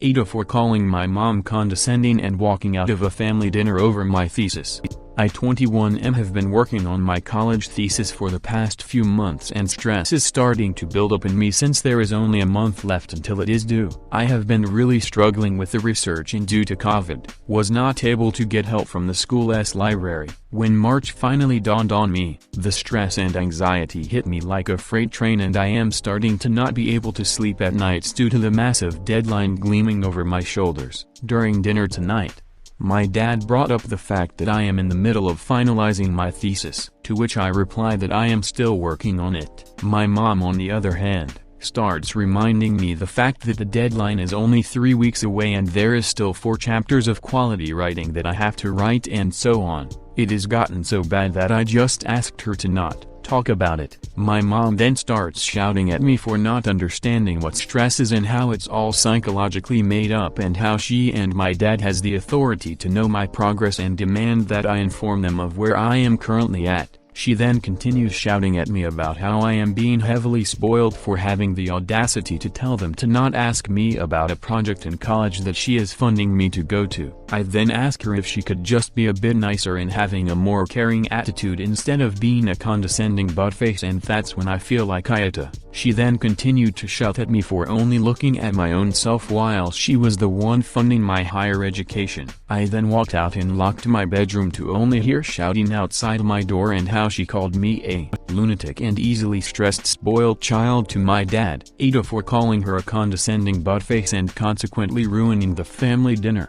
AITA for calling my mom condescending and walking out of a family dinner over my thesis. I 21M have been working on my college thesis for the past few months and stress is starting to build up in me since there is only a month left until it is due. I have been really struggling with the research and due to COVID, was not able to get help from the school's library. When March finally dawned on me, the stress and anxiety hit me like a freight train and I am starting to not be able to sleep at nights due to the massive deadline gleaming over my shoulders. During dinner tonight, my dad brought up the fact that I am in the middle of finalizing my thesis, to which I replied that I am still working on it. My mom, on the other hand, starts reminding me the fact that the deadline is only 3 weeks away and there is still 4 chapters of quality writing that I have to write and so on. It has gotten so bad that I just asked her to not talk about it. My mom then starts shouting at me for not understanding what stress is and how it's all psychologically made up and how she and my dad has the authority to know my progress and demand that I inform them of where I am currently at. She then continues shouting at me about how I am being heavily spoiled for having the audacity to tell them to not ask me about a project in college that she is funding me to go to. I then ask her if she could just be a bit nicer and having a more caring attitude instead of being a condescending buttface, and that's when I feel like AITA. She then continued to shout at me for only looking at my own self while she was the one funding my higher education. I then walked out and locked my bedroom to only hear shouting outside my door and how she called me a lunatic and easily stressed spoiled child to my dad, AITA for calling her a condescending buttface and consequently ruining the family dinner.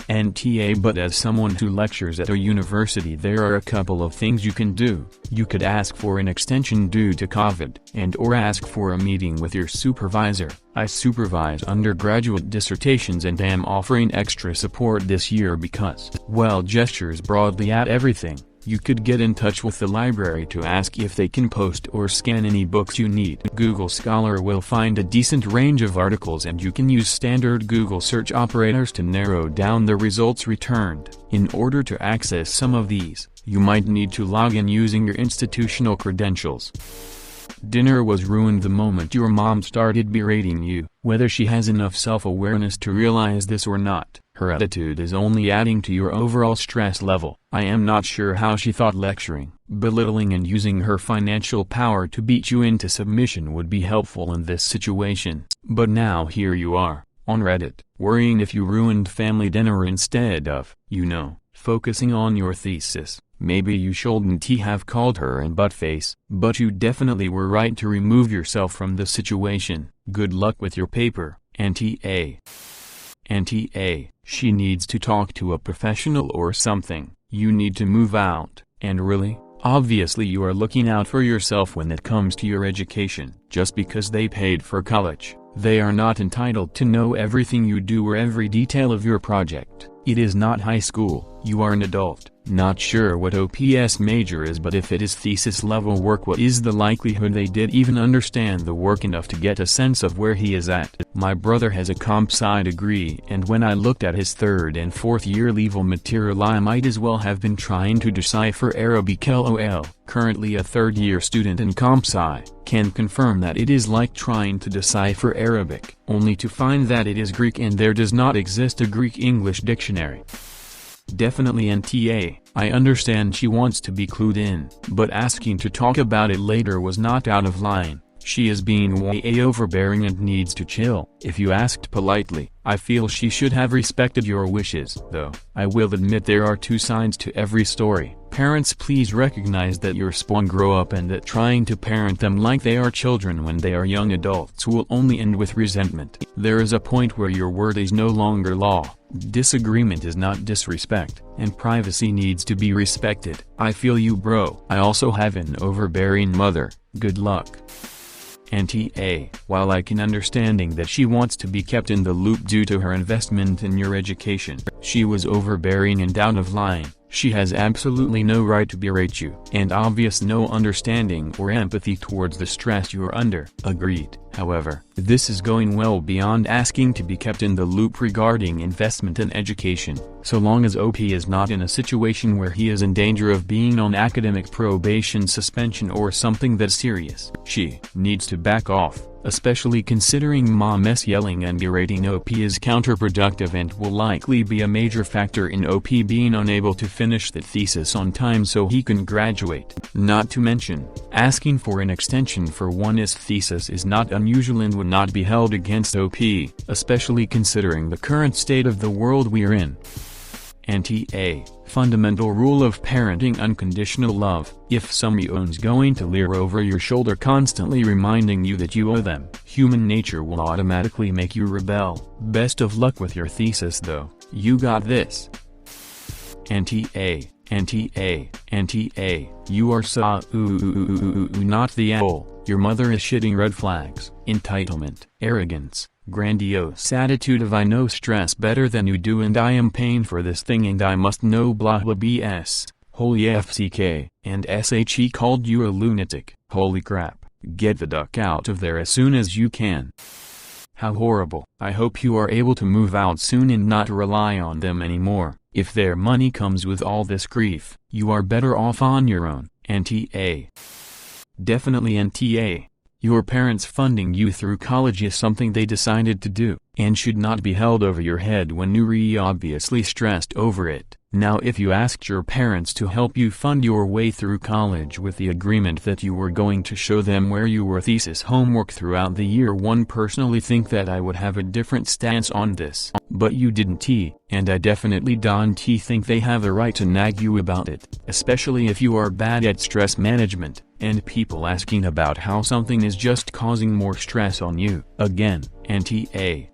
NTA. But as someone who lectures at a university, there are a couple of things you can do. You could ask for an extension due to COVID, and/or ask for a meeting with your supervisor. I supervise undergraduate dissertations and am offering extra support this year because, well, gestures broadly at everything. You could get in touch with the library to ask if they can post or scan any books you need. Google Scholar will find a decent range of articles and you can use standard Google search operators to narrow down the results returned. In order to access some of these, you might need to log in using your institutional credentials. Dinner was ruined the moment your mom started berating you. Whether she has enough self-awareness to realize this or not, her attitude is only adding to your overall stress level. I am not sure how she thought lecturing, belittling and using her financial power to beat you into submission would be helpful in this situation. But now here you are, on Reddit, worrying if you ruined family dinner instead of, focusing on your thesis. Maybe you shouldn't have called her a buttface, but you definitely were right to remove yourself from the situation. Good luck with your paper, NTA. NTA, she needs to talk to a professional or something. You need to move out, and really, obviously you are looking out for yourself when it comes to your education. Just because they paid for college, they are not entitled to know everything you do or every detail of your project. It is not high school. You are an adult. Not sure what OPS major is, but if it is thesis level work, what is the likelihood they did even understand the work enough to get a sense of where he is at? My brother has a comp sci degree, and when I looked at his 3rd and 4th year level material, I might as well have been trying to decipher Arabic. LOL. Currently a 3rd year student in comp sci, can confirm that it is like trying to decipher Arabic, only to find that it is Greek and there does not exist a Greek-English dictionary. Definitely NTA. I understand she wants to be clued in, but asking to talk about it later was not out of line. She is being way overbearing and needs to chill. If you asked politely, I feel she should have respected your wishes. Though, I will admit there are 2 sides to every story. Parents, please recognize that your spawn grow up and that trying to parent them like they are children when they are young adults will only end with resentment. There is a point where your word is no longer law. Disagreement is not disrespect, and privacy needs to be respected. I feel you, bro. I also have an overbearing mother. Good luck. NTA. While I can understanding that she wants to be kept in the loop due to her investment in your education, she was overbearing and out of line. She has absolutely no right to berate you, and obvious no understanding or empathy towards the stress you're under. Agreed. However, this is going well beyond asking to be kept in the loop regarding investment in education. So long as OP is not in a situation where he is in danger of being on academic probation, suspension, or something that's serious, she needs to back off, especially considering Mom's yelling and berating OP is counterproductive and will likely be a major factor in OP being unable to finish the thesis on time so he can graduate. Not to mention, asking for an extension for one's thesis is not unusual and would not be held against OP, especially considering the current state of the world we're in. AITA, fundamental rule of parenting: unconditional love. If someone's going to leer over your shoulder constantly reminding you that you owe them, human nature will automatically make you rebel. Best of luck with your thesis though, you got this. AITA, AITA, AITA, you are so not the asshole. Your mother is shitting red flags. Entitlement, arrogance, grandiose attitude of I know stress better than you do and I am paying for this thing and I must know blah blah BS. Holy FCK, and SHE called you a lunatic. Holy crap, get the duck out of there as soon as you can. How horrible. I hope you are able to move out soon and not rely on them anymore. If their money comes with all this grief, you are better off on your own. AITA. Definitely AITA. Your parents funding you through college is something they decided to do, and should not be held over your head when you're obviously stressed over it. Now if you asked your parents to help you fund your way through college with the agreement that you were going to show them where you were thesis homework throughout the year, one personally think that I would have a different stance on this. But you didn't, and I definitely don't think they have a right to nag you about it, especially if you are bad at stress management, and people asking about how something is just causing more stress on you. Again, AITA.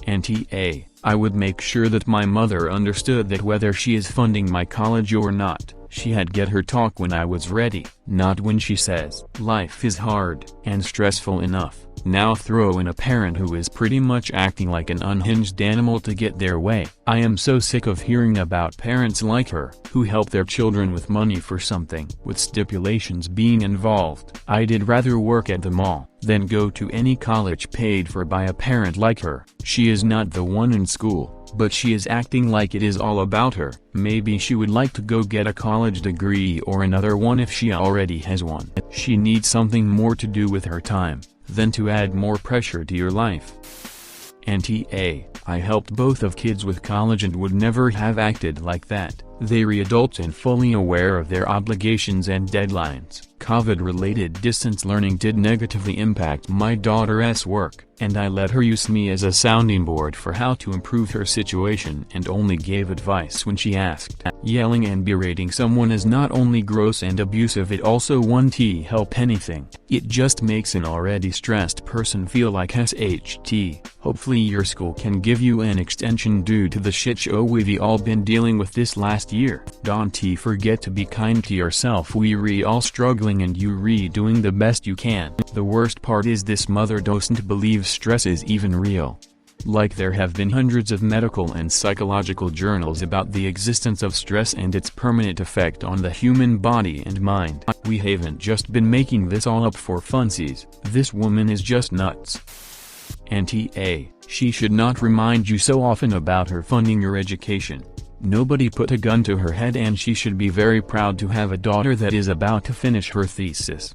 AITA, I would make sure that my mother understood that whether she is funding my college or not, she had get her talk when I was ready, not when she says, life is hard and stressful enough. Now throw in a parent who is pretty much acting like an unhinged animal to get their way. I am so sick of hearing about parents like her, who help their children with money for something, with stipulations being involved. I'd rather work at the mall than go to any college paid for by a parent like her. She is not the one in school, but she is acting like it is all about her. Maybe she would like to go get a college degree or another one if she already has one. She needs something more to do with her time than to add more pressure to your life. AITA, I helped both of kids with college and would never have acted like that. They're adults and fully aware of their obligations and deadlines. COVID-related distance learning did negatively impact my daughter's work, and I let her use me as a sounding board for how to improve her situation and only gave advice when she asked. Yelling and berating someone is not only gross and abusive, it also won't help anything. It just makes an already stressed person feel like SHT. Hopefully your school can give you an extension due to the shit show we've all been dealing with this last year. Don't forget to be kind to yourself. We're all struggling and you're doing the best you can. The worst part is this mother doesn't believe stress is even real. Like there have been hundreds of medical and psychological journals about the existence of stress and its permanent effect on the human body and mind. We haven't just been making this all up for funsies. This woman is just nuts. AITA, she should not remind you so often about her funding your education. Nobody put a gun to her head and she should be very proud to have a daughter that is about to finish her thesis.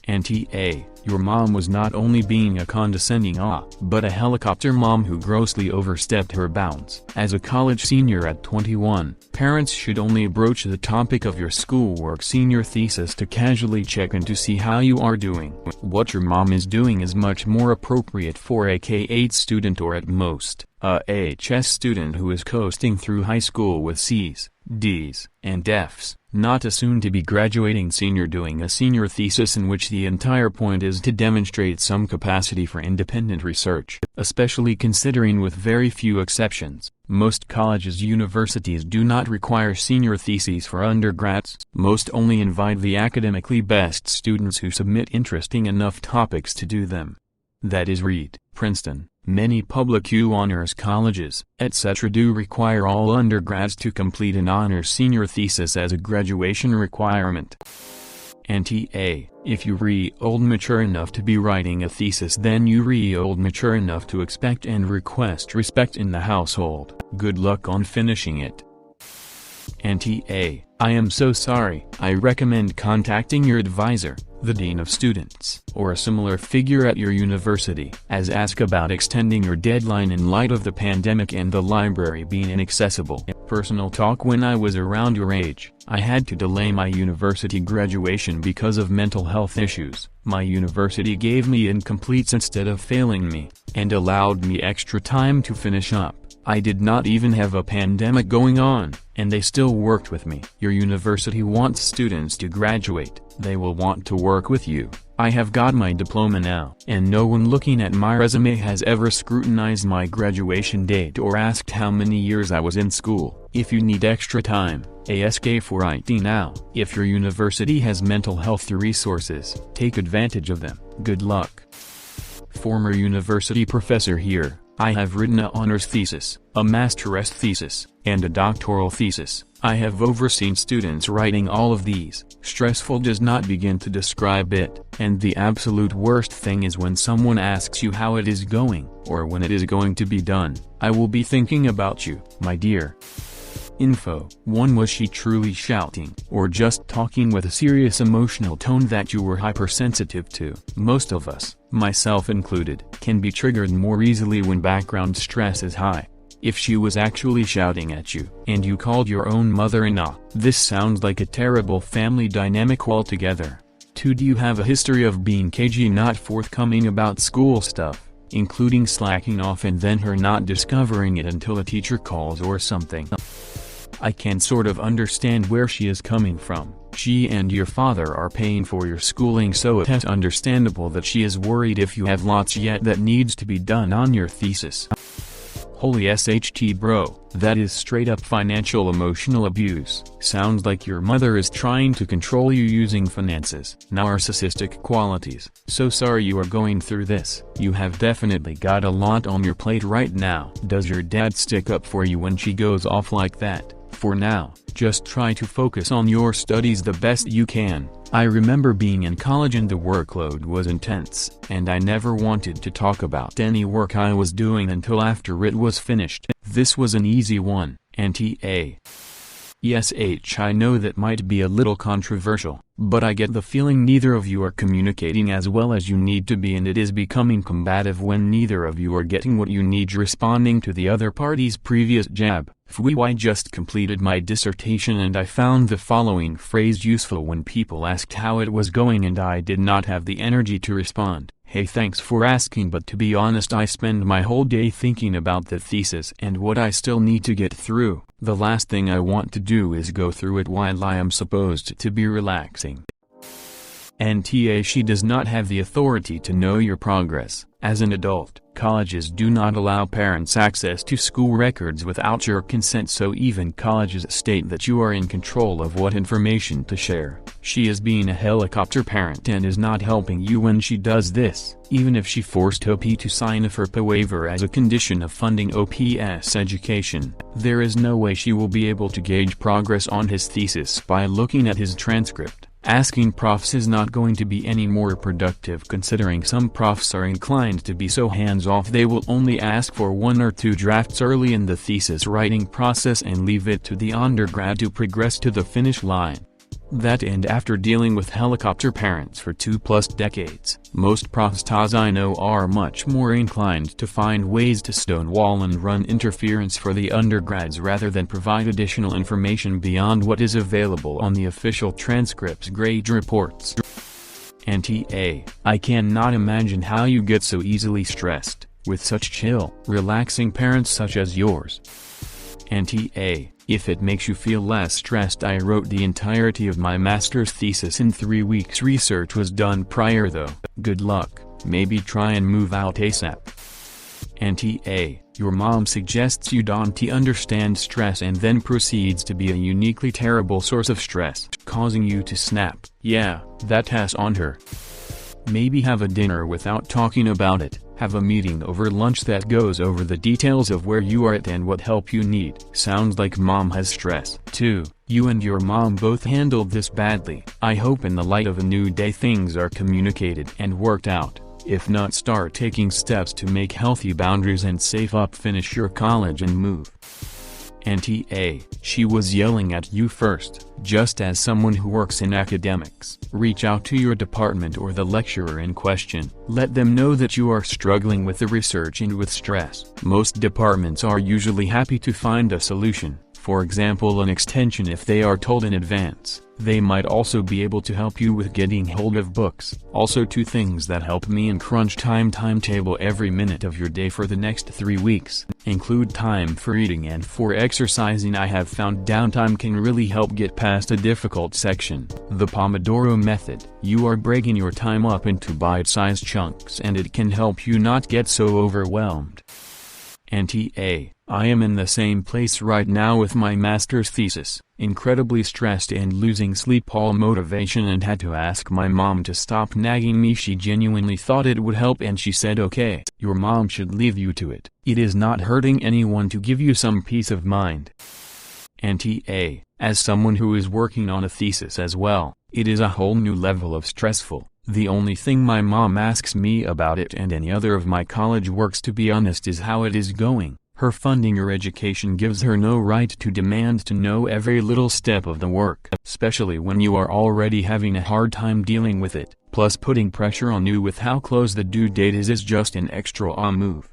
AITA, your mom was not only being a condescending but a helicopter mom who grossly overstepped her bounds. As a college senior at 21, parents should only broach the topic of your schoolwork senior thesis to casually check in to see how you are doing. What your mom is doing is much more appropriate for a K-8 student or at most, a HS student who is coasting through high school with C's, D's, and F's, not a soon-to-be graduating senior doing a senior thesis in which the entire point is to demonstrate some capacity for independent research. Especially considering, with very few exceptions, most colleges universities do not require senior theses for undergrads. Most only invite the academically best students who submit interesting enough topics to do them. That is Reed, Princeton. Many public honors colleges, etc. do require all undergrads to complete an honors senior thesis as a graduation requirement. AnxiousSon, if you re-old mature enough to be writing a thesis, then you re-old mature enough to expect and request respect in the household. Good luck on finishing it. AnxiousSon, I am so sorry. I recommend contacting your advisor, the dean of students, or a similar figure at your university, as ask about extending your deadline in light of the pandemic and the library being inaccessible. Personal talk: when I was around your age, I had to delay my university graduation because of mental health issues. My university gave me incompletes instead of failing me, and allowed me extra time to finish up. I did not even have a pandemic going on, and they still worked with me. Your university wants students to graduate. They will want to work with you. I have got my diploma now, and no one looking at my resume has ever scrutinized my graduation date or asked how many years I was in school. If you need extra time, ask for it now. If your university has mental health resources, take advantage of them. Good luck. Former university professor here. I have written an honors thesis, a master's thesis, and a doctoral thesis. I have overseen students writing all of these. Stressful does not begin to describe it, and the absolute worst thing is when someone asks you how it is going, or when it is going to be done. I will be thinking about you, my dear. Info 1. Was she truly shouting, or just talking with a serious emotional tone that you were hypersensitive to? Most of us, myself included, can be triggered more easily when background stress is high. If she was actually shouting at you, and you called your own mother-in-law, this sounds like a terrible family dynamic altogether. 2. Do you have a history of being cagey, not forthcoming about school stuff, including slacking off and then her not discovering it until a teacher calls or something? I can sort of understand where she is coming from. She and your father are paying for your schooling, so it's understandable that she is worried if you have lots yet that needs to be done on your thesis. Holy SHT bro, that is straight up financial emotional abuse. Sounds like your mother is trying to control you using finances. Narcissistic qualities. So sorry you are going through this. You have definitely got a lot on your plate right now. Does your dad stick up for you when she goes off like that? For now, just try to focus on your studies the best you can. I remember being in college and the workload was intense, and I never wanted to talk about any work I was doing until after it was finished. This was an easy one. AnxiousSon. I know that might be a little controversial, but I get the feeling neither of you are communicating as well as you need to be, and it is becoming combative when neither of you are getting what you need, responding to the other party's previous jab. I just completed my dissertation and I found the following phrase useful when people asked how it was going and I did not have the energy to respond. Hey, thanks for asking, but to be honest, I spend my whole day thinking about the thesis and what I still need to get through. The last thing I want to do is go through it while I am supposed to be relaxing. She does not have the authority to know your progress. As an adult, colleges do not allow parents access to school records without your consent, so even colleges state that you are in control of what information to share. She is being a helicopter parent and is not helping you when she does this. Even if she forced OP to sign a FERPA waiver as a condition of funding OP's education, there is no way she will be able to gauge progress on his thesis by looking at his transcript. Asking profs is not going to be any more productive, considering some profs are inclined to be so hands-off they will only ask for 1 or 2 drafts early in the thesis writing process and leave it to the undergrad to progress to the finish line. That, and after dealing with helicopter parents for 2+ decades, most profs I know are much more inclined to find ways to stonewall and run interference for the undergrads rather than provide additional information beyond what is available on the official transcripts grade reports. I cannot imagine how you get so easily stressed, with such chill, relaxing parents such as yours. If it makes you feel less stressed, I wrote the entirety of my master's thesis in 3 weeks. Research was done prior though. Good luck, maybe try and move out ASAP. Your mom suggests you don't understand stress and then proceeds to be a uniquely terrible source of stress, causing you to snap. Yeah, that has on her. Maybe have a dinner without talking about it. Have a meeting over lunch that goes over the details of where you are at and what help you need. Sounds like mom has stress. 2. You and your mom both handled this badly. I hope in the light of a new day things are communicated and worked out. If not, start taking steps to make healthy boundaries and save up, finish your college and move. Auntie A. She was yelling at you first. Just as someone who works in academics, reach out to your department or the lecturer in question. Let them know that you are struggling with the research and with stress. Most departments are usually happy to find a solution, for example an extension if they are told in advance. They might also be able to help you with getting hold of books. Also, 2 things that help me in crunch time: timetable every minute of your day for the next 3 weeks. Include time for eating and for exercising. I have found downtime can really help get past a difficult section. The Pomodoro method. You are breaking your time up into bite-sized chunks and it can help you not get so overwhelmed. Auntie A. I am in the same place right now with my master's thesis, incredibly stressed and losing sleep, all motivation, and had to ask my mom to stop nagging me. She genuinely thought it would help and she said okay. Your mom should leave you to it. It is not hurting anyone to give you some peace of mind. Auntie A. As someone who is working on a thesis as well, it is a whole new level of stressful. The only thing my mom asks me about it and any other of my college works, to be honest, is how it is going. Her funding your education gives her no right to demand to know every little step of the work, especially when you are already having a hard time dealing with it. Plus, putting pressure on you with how close the due date is just an extra move.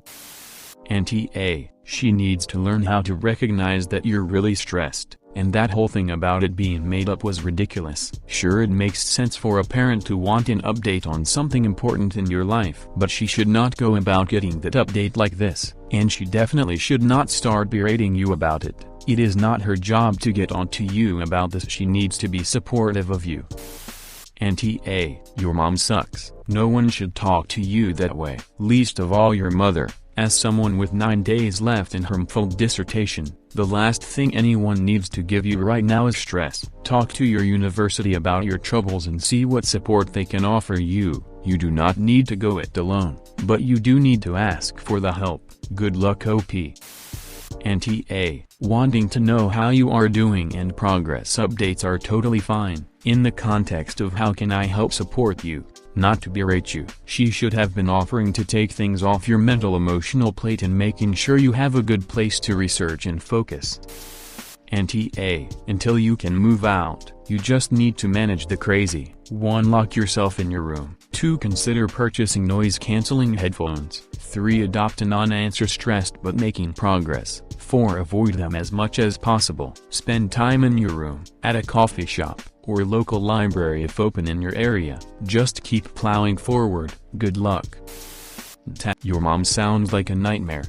Auntie A. She needs to learn how to recognize that you're really stressed, and that whole thing about it being made up was ridiculous. Sure, it makes sense for a parent to want an update on something important in your life, but she should not go about getting that update like this, and she definitely should not start berating you about it. It is not her job to get on to you about this. She needs to be supportive of you. Auntie A. Your mom sucks. No one should talk to you that way, least of all your mother. As someone with 9 days left in her full dissertation, the last thing anyone needs to give you right now is stress. Talk to your university about your troubles and see what support they can offer you. You do not need to go it alone, but you do need to ask for the help. Good luck, OP. Auntie A. Wanting to know how you are doing and progress updates are totally fine, in the context of how can I help support you, not to berate you. She should have been offering to take things off your mental emotional plate and making sure you have a good place to research and focus. Auntie A. Until you can move out, you just need to manage the crazy. 1. Lock yourself in your room. 2. Consider purchasing noise-canceling headphones. 3. Adopt a non-answer stressed but making progress. 4. Avoid them as much as possible. Spend time in your room, at a coffee shop, or local library if open in your area. Just keep plowing forward. Good luck. Your mom sounds like a nightmare.